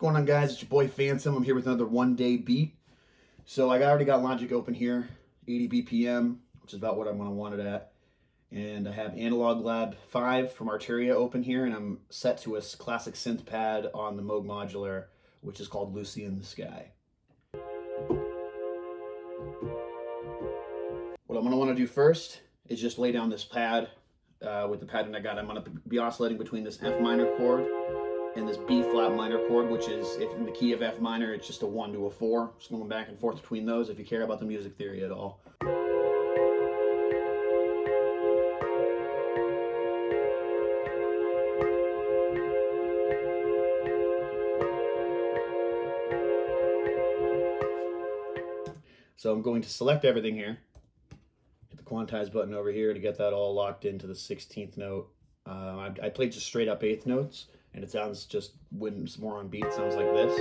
Going on, guys? It's your boy Phantomb. I'm here with another one-day beat. So I already got Logic open here, 80 BPM, which is about what I'm going to want it at. And I have Analog Lab 5 from Arturia open here, and I'm set to a classic synth pad on the Moog modular, which is called Lucy in the Sky. What I'm going to want to do first is just lay down this pad with the pattern I got. I'm going to be oscillating between this F minor chord and this B flat minor chord, which is, if in the key of F minor, it's just a 1 to a 4. Just going back and forth between those if you care about the music theory at all. So I'm going to select everything here, hit the quantize button over here to get that all locked into the 16th note. I played just straight up 8th notes, and it sounds just, when it's more on beat, it sounds like this.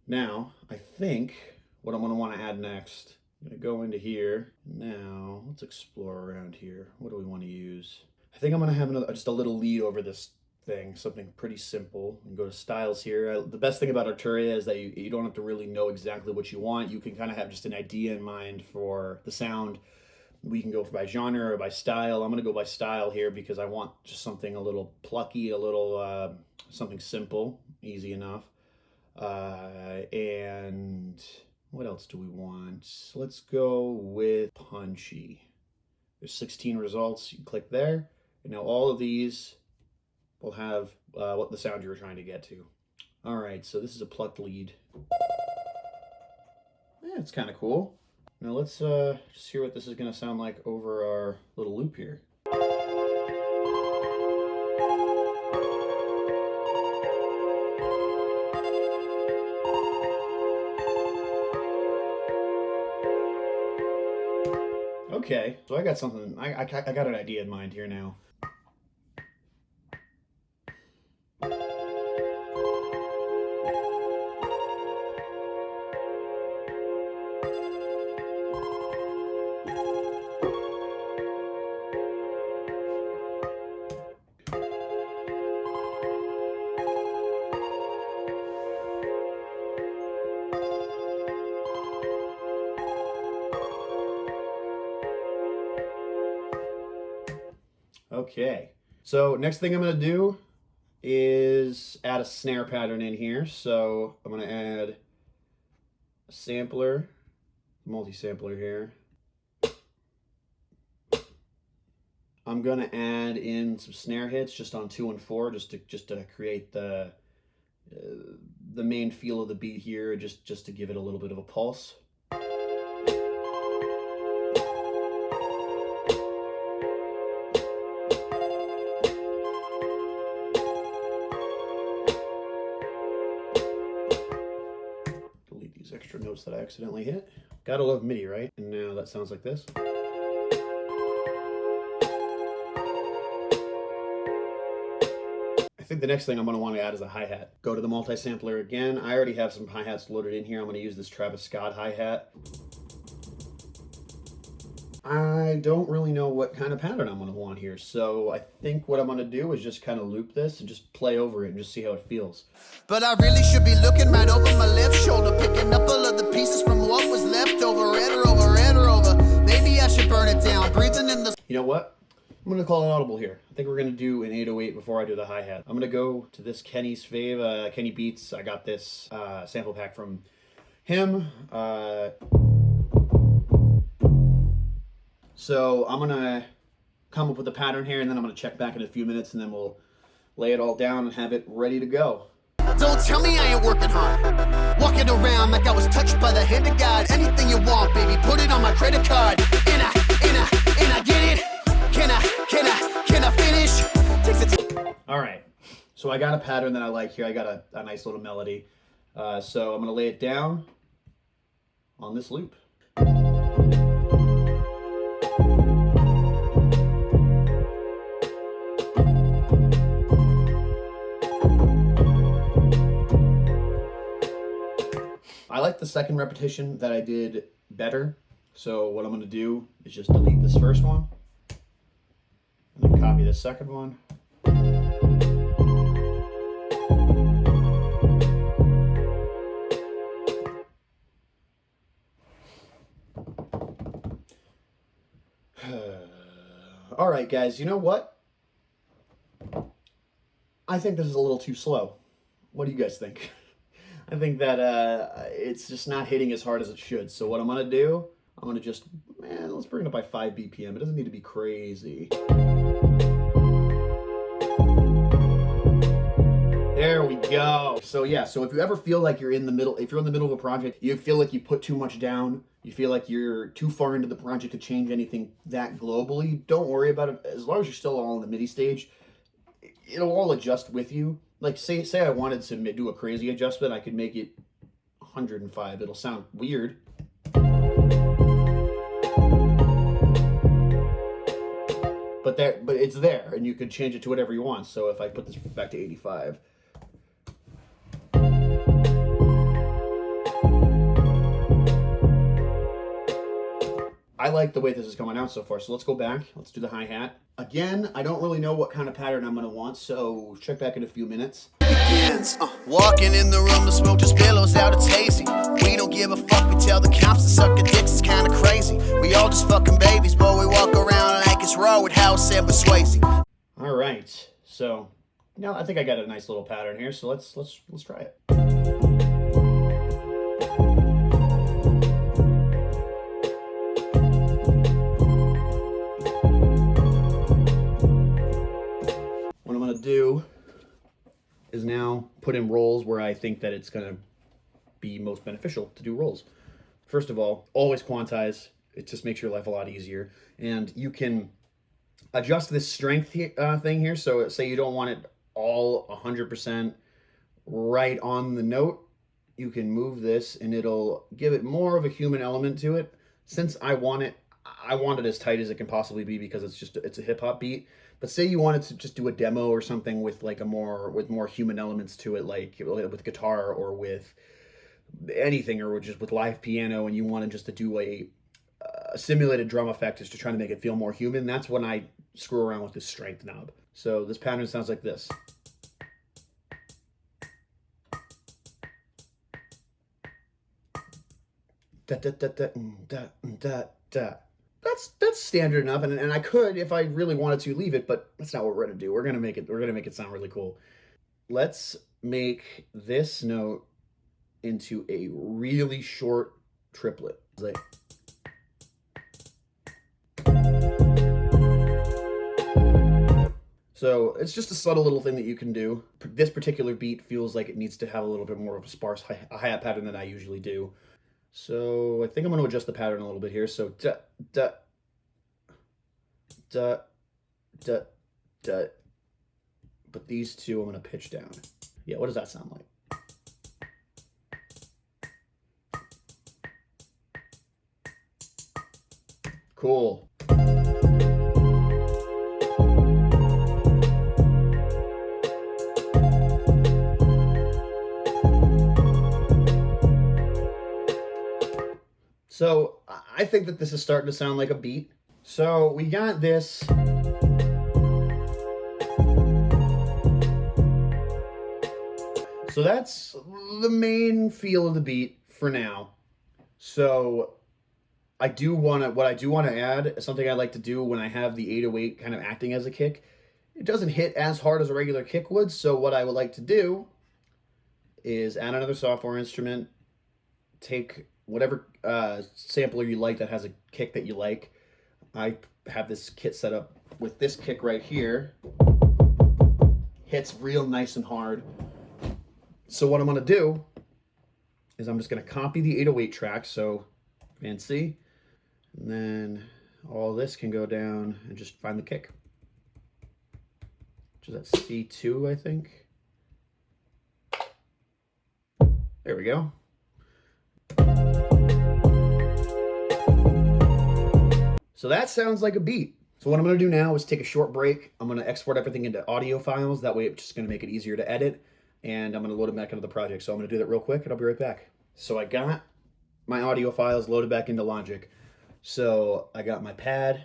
Now, I think what I'm going to want to add next, I'm going to go into here. Now, let's explore around here. What do we want to use? I think I'm going to have just a little lead over this thing, something pretty simple, and go to styles here. The best thing about Arturia is that you don't have to really know exactly what you want. You can kind of have just an idea in mind for the sound. We can go by genre or by style. I'm going to go by style here because I want just something a little plucky, a little something simple, easy enough. And what else do we want? Let's go with punchy. There's 16 results. You click there, and now all of these will have what the sound you were trying to get to. All right, so this is a plucked lead. Yeah, it's kind of cool. Now let's just hear what this is going to sound like over our little loop here. Okay, so I got something, I got an idea in mind here now. Okay, so next thing I'm going to do is add a snare pattern in here. So I'm going to add a sampler, multi-sampler here. I'm going to add in some snare hits just on 2 and 4, just to create the main feel of the beat here, just to give it a little bit of a pulse. Extra notes that I accidentally hit. Gotta love MIDI, right? And now that sounds like this. I think the next thing I'm going to want to add is a hi-hat. Go to the multi-sampler again. I already have some hi-hats loaded in here. I'm going to use this Travis Scott hi-hat. I don't really know what kind of pattern I'm going to want here, so I think what I'm going to do is just kind of loop this and just play over it and just see how it feels. But I really should be looking right over my left shoulder, picking up all of the pieces from what was left over, Maybe I should burn it down, breathing in the... You know what? I'm going to call an audible here. I think we're going to do an 808 before I do the hi-hat. I'm going to go to this Kenny's fave, Kenny Beats. I got this sample pack from him. So I'm going to come up with a pattern here, and then I'm going to check back in a few minutes, and then we'll lay it all down and have it ready to go. Don't tell me I ain't working hard. Walking around like I was touched by the hand of God. Anything you want, baby, put it on my credit card. And I get it. Can I finish? All right. So I got a pattern that I like here. I got a nice little melody. So I'm going to lay it down on this loop. I like the second repetition that I did better. So what I'm going to do is just delete this first one, and then copy the second one, All right, guys, you know what? I think this is a little too slow. What do you guys think? I think that it's just not hitting as hard as it should. So what I'm gonna do, I'm gonna just, man, let's bring it up by 5 BPM. It doesn't need to be crazy. There we go. So yeah, so if you ever feel like you're in the middle, if you're in the middle of a project, you feel like you put too much down, you feel like you're too far into the project to change anything that globally, don't worry about it. As long as you're still all in the MIDI stage, it'll all adjust with you. Like say I wanted to do a crazy adjustment, I could make it 105. It'll sound weird. But it's there, and you could change it to whatever you want. So if I put this back to 85. I like the way this is coming out so far, so let's go back. Let's do the hi-hat. Again, I don't really know what kind of pattern I'm gonna want, so check back in a few minutes. Walking in the room, the smoke just billows out, it's hazy. We don't give a fuck, we tell the cops to suck a dicks, it's kinda crazy. We all just fucking babies, but we walk around like it's raw with House and Swayze. All right, so now I think I got a nice little pattern here, so let's try it. What I'm gonna do is now put in rolls where I think that it's gonna be most beneficial to do rolls. First of all, always quantize. It just makes your life a lot easier. And you can adjust this strength thing here. So say you don't want it all 100% right on the note. You can move this and it'll give it more of a human element to it. Since I want it as tight as it can possibly be because it's a hip hop beat. But say you wanted to just do a demo or something with like with more human elements to it, like with guitar or with anything, or just with live piano, and you wanted just to do a simulated drum effect just to try to make it feel more human, that's when I screw around with this strength knob. So this pattern sounds like this. Da, da, da, da, da, da, da. That's standard enough, and I could, if I really wanted to, leave it, but that's not what we're gonna do. We're gonna make it sound really cool. Let's make this note into a really short triplet. Like, so it's just a subtle little thing that you can do. This particular beat feels like it needs to have a little bit more of a sparse hi-hat pattern than I usually do. So I think I'm going to adjust the pattern a little bit here. So da, da, da, da, da. But these two I'm going to pitch down. Yeah, what does that sound like? Cool. So I think that this is starting to sound like a beat. So we got this. So that's the main feel of the beat for now. So what I do want to add, something I like to do when I have the 808 kind of acting as a kick. It doesn't hit as hard as a regular kick would, so what I would like to do is add another software instrument, take whatever sampler you like that has a kick that you like. I have this kit set up with this kick right here. Hits real nice and hard. So what I'm going to do is I'm just going to copy the 808 track, so Command C, and then all this can go down and just find the kick. Which is at C2, I think. There we go. So that sounds like a beat. So what I'm going to do now is take a short break. I'm going to export everything into audio files. That way it's just going to make it easier to edit. And I'm going to load them back into the project. So I'm going to do that real quick and I'll be right back. So I got my audio files loaded back into Logic. So I got my pad,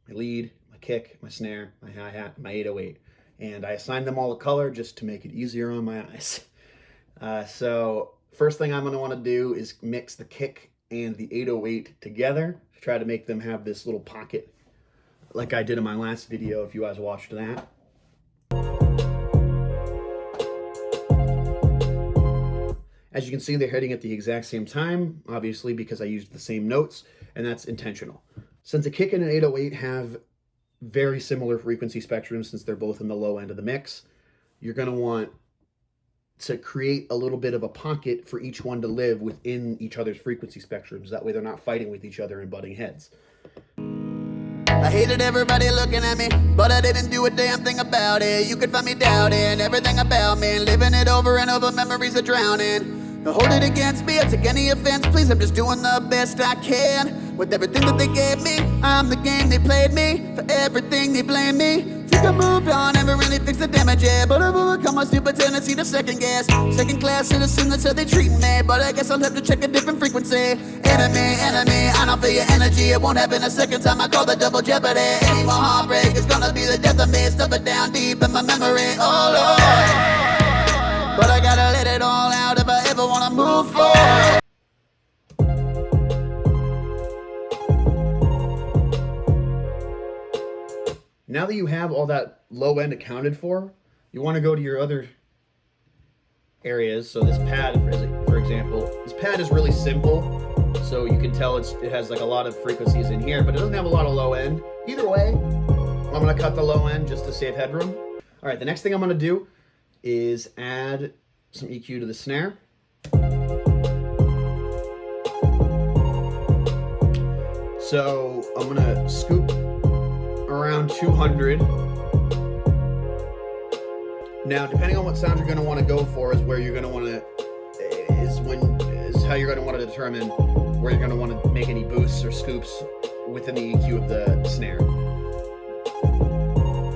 my lead, my kick, my snare, my hi-hat, my 808. And I assigned them all a color just to make it easier on my eyes. So first thing I'm going to want to do is mix the kick and the 808 together to try to make them have this little pocket like I did in my last video, if you guys watched that. As you can see, they're hitting at the exact same time, obviously because I used the same notes, and that's intentional. Since a kick and an 808 have very similar frequency spectrums, since they're both in the low end of the mix, you're going to want to create a little bit of a pocket for each one to live within each other's frequency spectrums. That way they're not fighting with each other and butting heads. I hated everybody looking at me, but I didn't do a damn thing about it. You could find me doubting everything about me, living it over and over, memories are drowning. Hold it against me, I take any offense, please, I'm just doing the best I can. With everything that they gave me, I'm the game they played me. For everything they blame me. Think I moved on, never really fixed the damage, yeah. But I've overcome my stupid tendency to second guess. Second class citizen, that's how they treat me. But I guess I'll have to check a different frequency. Enemy, I don't feel your energy. It won't happen a second time I call the double jeopardy. Any more heartbreak is gonna be the death of me. Stuff it down deep in my memory, oh Lord. But I gotta let it all out if I ever wanna move forward. Now that you have all that low end accounted for, you want to go to your other areas. So this pad, for example, this pad is really simple. So you can tell it has like a lot of frequencies in here, but it doesn't have a lot of low end. Either way, I'm going to cut the low end just to save headroom. All right, the next thing I'm going to do is add some EQ to the snare. So I'm going to scoop around 200. Now, depending on what sound you're going to want to go for is where you're going to want to, is how you're going to want to determine where you're going to want to make any boosts or scoops within the EQ of the snare.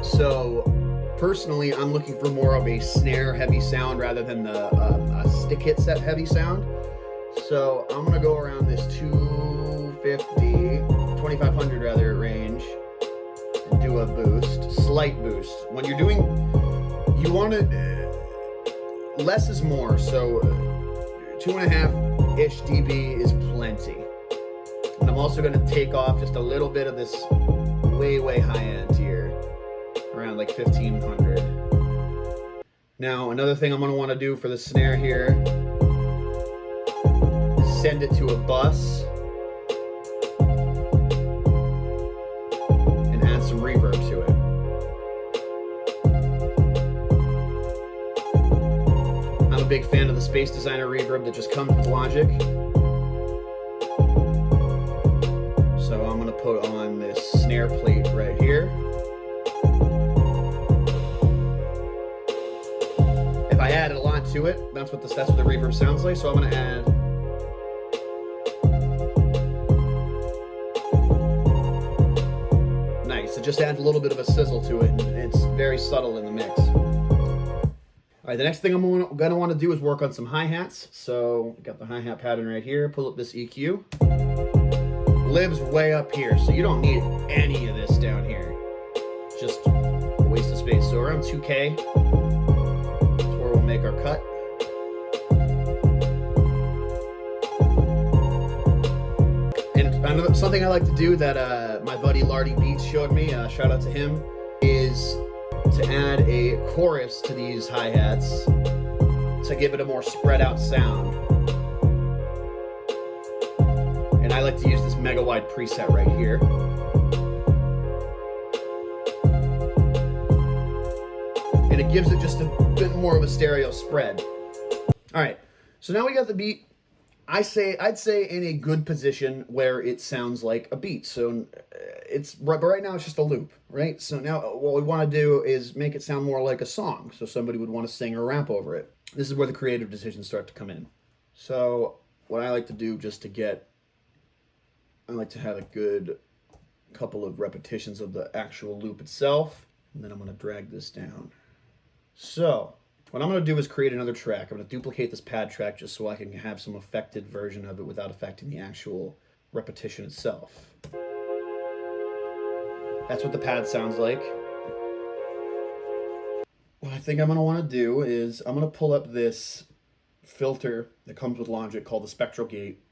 So personally, I'm looking for more of a snare heavy sound rather than a stick hit set heavy sound. So I'm going to go around this 2500 rather range and do a boost, slight boost. When you're doing, you want to, less is more. So 2.5-ish dB is plenty. And I'm also going to take off just a little bit of this way high end here, around like 1500. Now, another thing I'm going to want to do for the snare here is send it to a bus and add some reverb to it. I'm a big fan of the Space Designer reverb that just comes with Logic. So I'm going to put on this snare plate right here. If I added a lot to it, that's what the reverb sounds like. So I'm going to add nice. It just adds a little bit of a sizzle to it, and it's very subtle in the mix. All right, the next thing I'm going to want to do is work on some hi-hats. So I got the hi-hat pattern right here. Pull up this EQ. Lives way up here, so you don't need any of this down here. It's just a waste of space. So around 2K is where we'll make our cut. And something I like to do that my buddy Lardy Beats showed me, shout out to him, is to add a chorus to these hi-hats to give it a more spread out sound. And I like to use this mega wide preset right here. And it gives it just a bit more of a stereo spread. All right, so now we got the beat. I'd say in a good position where it sounds like a beat. So but right now it's just a loop, right? So now what we want to do is make it sound more like a song. So somebody would want to sing or rap over it. This is where the creative decisions start to come in. So what I like to do I like to have a good couple of repetitions of the actual loop itself, and then I'm going to drag this down. So what I'm going to do is create another track. I'm going to duplicate this pad track just so I can have some affected version of it without affecting the actual repetition itself. That's what the pad sounds like. What I think I'm going to want to do is I'm going to pull up this filter that comes with Logic called the Spectral Gate.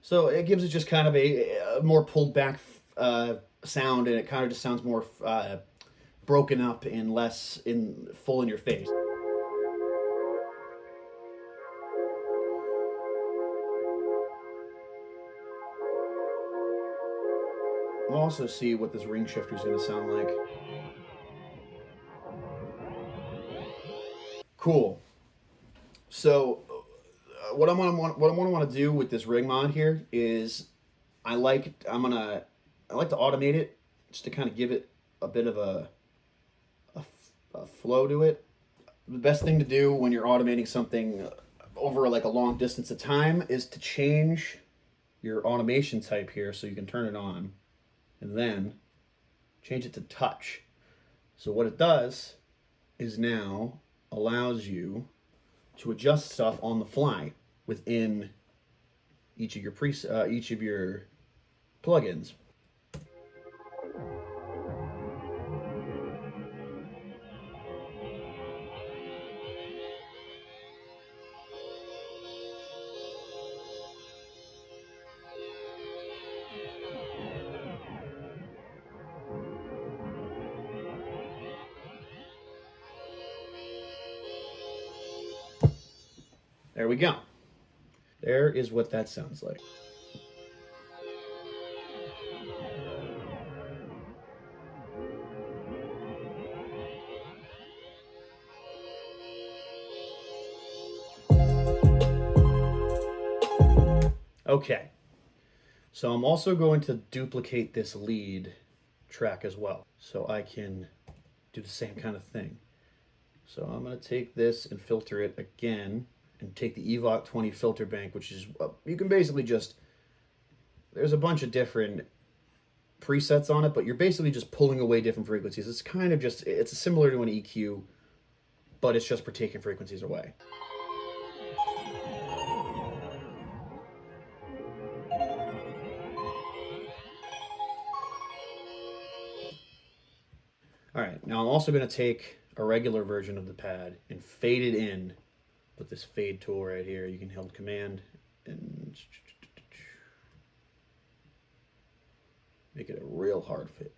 So it gives it just kind of a more pulled back sound, and it kind of just sounds more broken up and less in full in your face. We'll also see what this ring shifter is going to sound like. Cool. So what I'm gonna want to do with this ring mod here is I like to automate it just to kind of give it a bit of a flow to it. The best thing to do when you're automating something over like a long distance of time is to change your automation type here so you can turn it on, and then change it to touch. So what it does is now allows you to adjust stuff on the fly within each of your plugins. There we go. There is what that sounds like. Okay, so I'm also going to duplicate this lead track as well, so I can do the same kind of thing. So I'm going to take this and filter it again, and take the Evoc 20 filter bank, which is, you can basically just, there's a bunch of different presets on it, but you're basically just pulling away different frequencies. It's kind of just, it's similar to an EQ, but it's just for taking frequencies away. All right, now I'm also going to take a regular version of the pad and fade it in with this fade tool right here. You can hold Command and make it a real hard fit.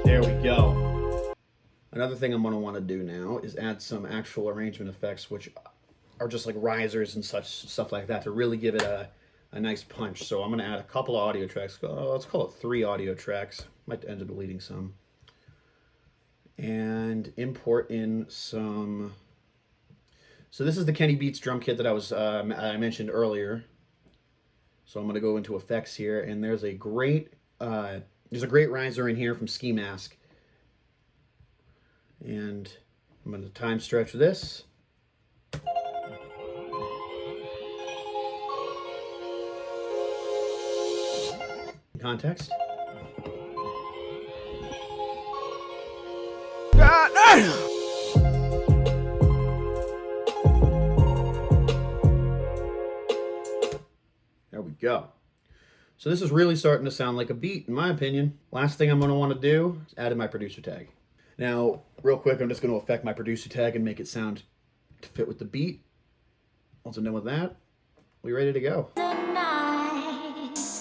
There we go. Another thing I'm going to want to do now is add some actual arrangement effects, which are just like risers and such stuff like that, to really give it a nice punch. So I'm going to add a couple of audio tracks. Let's call it 3 audio tracks. Might end up deleting some. And import in some. So this is the Kenny Beats drum kit that I mentioned earlier. So I'm going to go into effects here, and there's a great riser in here from Ski Mask. And I'm going to time stretch this. Context. God damn! There we go. So this is really starting to sound like a beat, in my opinion. Last thing I'm going to want to do is add in my producer tag. Now, real quick, I'm just going to affect my producer tag and make it sound to fit with the beat. Once I'm done with that, we're ready to go.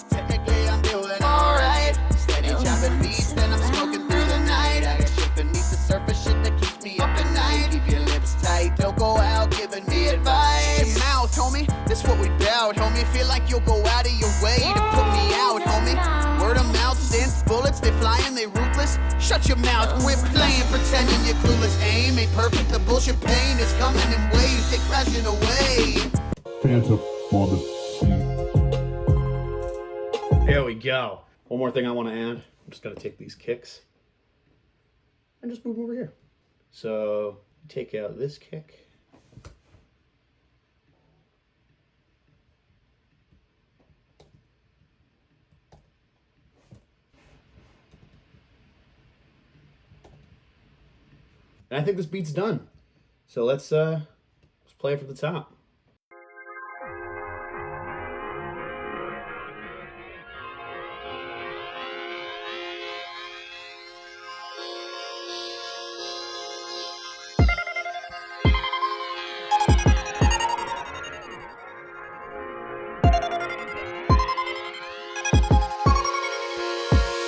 Technically, I'm doing alright. Steady chopping beats, then I'm smoking through the night. I got shit beneath the surface, shit that keeps me up at night. Keep your lips tight, don't go out giving me advice. Your mouth, homie, this what we bout, homie. Feel like you'll go out of your way to put me out, homie. Word of mouth, since bullets, they flying, they ruthless. Shut your mouth, quit playing, pretending you're clueless. Aim ain't perfect, the bullshit pain is coming in waves, they crashing away. Phantomb on the beat. There we go. One more thing I want to add. I'm just going to take these kicks and just move them over here. So take out this kick. And I think this beat's done. So let's play it from the top.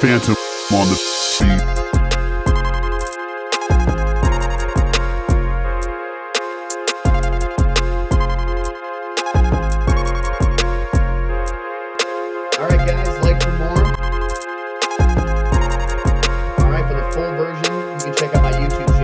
Phantomb on the beat. Alright guys, like for more. Alright, for the full version, you can check out my YouTube